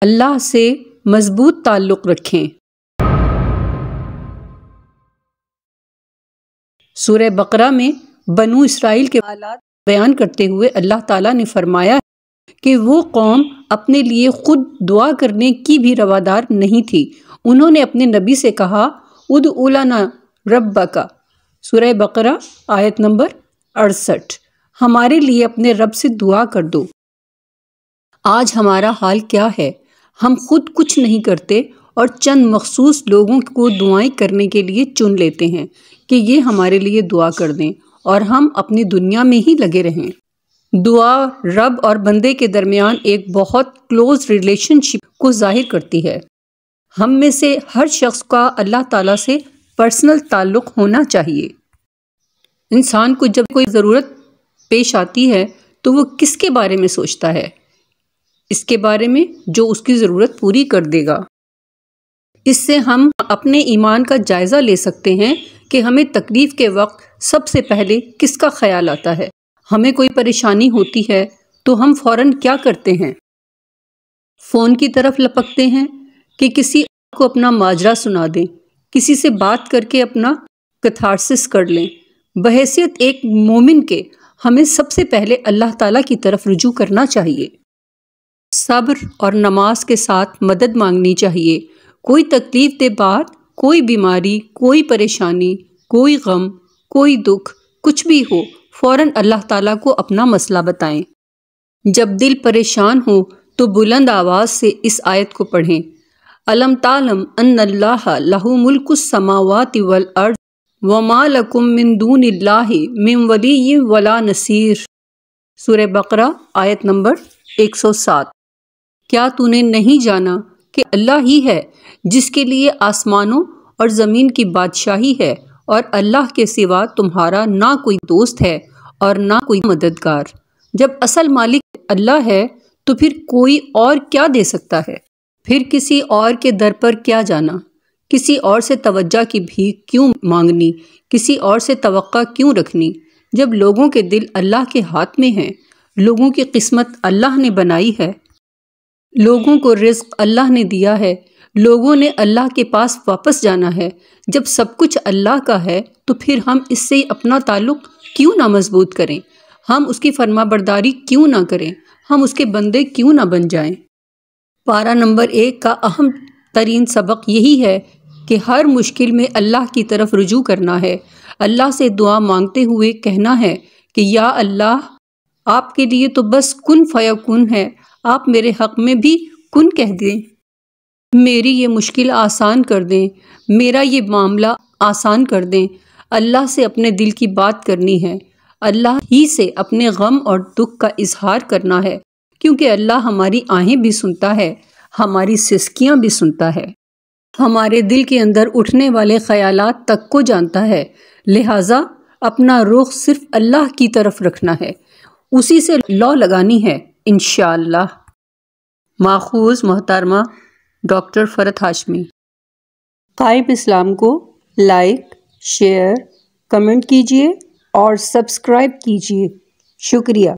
اللہ سے مضبوط تعلق رکھیں۔ سورہ بقرہ میں بنو اسرائیل کے حالات بیان کرتے ہوئے اللہ تعالیٰ نے فرمایا کہ وہ قوم اپنے لیے خود دعا کرنے کی بھی روادار نہیں تھی۔ انہوں نے اپنے نبی سے کہا ادعو لنا ربک، سورہ بقرہ آیت نمبر 68، ہمارے لیے اپنے رب سے دعا کر دو۔ آج ہمارا حال کیا ہے؟ ہم خود کچھ نہیں کرتے اور چند مخصوص لوگوں کو دعائیں کرنے کے لیے چن لیتے ہیں کہ یہ ہمارے لیے دعا کر دیں، اور ہم اپنی دنیا میں ہی لگے رہیں۔ دعا رب اور بندے کے درمیان ایک بہت کلوز ریلیشن شپ کو ظاہر کرتی ہے۔ ہم میں سے ہر شخص کا اللہ تعالیٰ سے پرسنل تعلق ہونا چاہیے۔ انسان کو جب کوئی ضرورت پیش آتی ہے تو وہ کس کے بارے میں سوچتا ہے؟ اس کے بارے میں جو اس کی ضرورت پوری کر دے گا۔ اس سے ہم اپنے ایمان کا جائزہ لے سکتے ہیں کہ ہمیں تکلیف کے وقت سب سے پہلے کس کا خیال آتا ہے۔ ہمیں کوئی پریشانی ہوتی ہے تو ہم فوراً کیا کرتے ہیں؟ فون کی طرف لپکتے ہیں کہ کسی کو اپنا ماجرا سنا دیں، کسی سے بات کر کے اپنا کیتھارسس کر لیں۔ بحیثیت ایک مومن کے ہمیں سب سے پہلے اللہ تعالیٰ کی طرف رجوع کرنا چاہیے۔ صبر اور نماز کے ساتھ مدد مانگنی چاہیے۔ کوئی تکلیف دہ بات، کوئی بیماری، کوئی پریشانی، کوئی غم، کوئی دکھ، کچھ بھی ہو، فوراً اللہ تعالیٰ کو اپنا مسئلہ بتائیں۔ جب دل پریشان ہو تو بلند آواز سے اس آیت کو پڑھیں، الم تعلم ان اللہ لہ ملک السماوات والارض وما لکم من دون اللہ من ولی ولا نصیر، سورہ بقرہ آیت نمبر 107۔ کیا تو نے نہیں جانا کہ اللہ ہی ہے جس کے لیے آسمانوں اور زمین کی بادشاہی ہے، اور اللہ کے سوا تمہارا نہ کوئی دوست ہے اور نہ کوئی مددگار۔ جب اصل مالک اللہ ہے تو پھر کوئی اور کیا دے سکتا ہے؟ پھر کسی اور کے در پر کیا جانا؟ کسی اور سے توجہ کی بھیک کیوں مانگنی؟ کسی اور سے توقع کیوں رکھنی؟ جب لوگوں کے دل اللہ کے ہاتھ میں ہیں، لوگوں کی قسمت اللہ نے بنائی ہے، لوگوں کو رزق اللہ نے دیا ہے، لوگوں نے اللہ کے پاس واپس جانا ہے۔ جب سب کچھ اللہ کا ہے تو پھر ہم اس سے اپنا تعلق کیوں نہ مضبوط کریں؟ ہم اس کی فرما برداری کیوں نہ کریں؟ ہم اس کے بندے کیوں نہ بن جائیں؟ پارہ نمبر 1 کا اہم ترین سبق یہی ہے کہ ہر مشکل میں اللہ کی طرف رجوع کرنا ہے۔ اللہ سے دعا مانگتے ہوئے کہنا ہے کہ یا اللہ، آپ کے لیے تو بس کن فیکون ہے، آپ میرے حق میں بھی کن کہہ دیں، میری یہ مشکل آسان کر دیں، میرا یہ معاملہ آسان کر دیں۔ اللہ سے اپنے دل کی بات کرنی ہے، اللہ ہی سے اپنے غم اور دکھ کا اظہار کرنا ہے، کیونکہ اللہ ہماری آہیں بھی سنتا ہے، ہماری سسکیاں بھی سنتا ہے، ہمارے دل کے اندر اٹھنے والے خیالات تک کو جانتا ہے۔ لہٰذا اپنا رخ صرف اللہ کی طرف رکھنا ہے، اسی سے لو لگانی ہے انشاءاللہ۔ ماخوذ محترمہ ڈاکٹر فرحت ہاشمی۔ قائم اسلام کو لائک، شیئر، کمنٹ کیجیے اور سبسکرائب کیجیے۔ شکریہ۔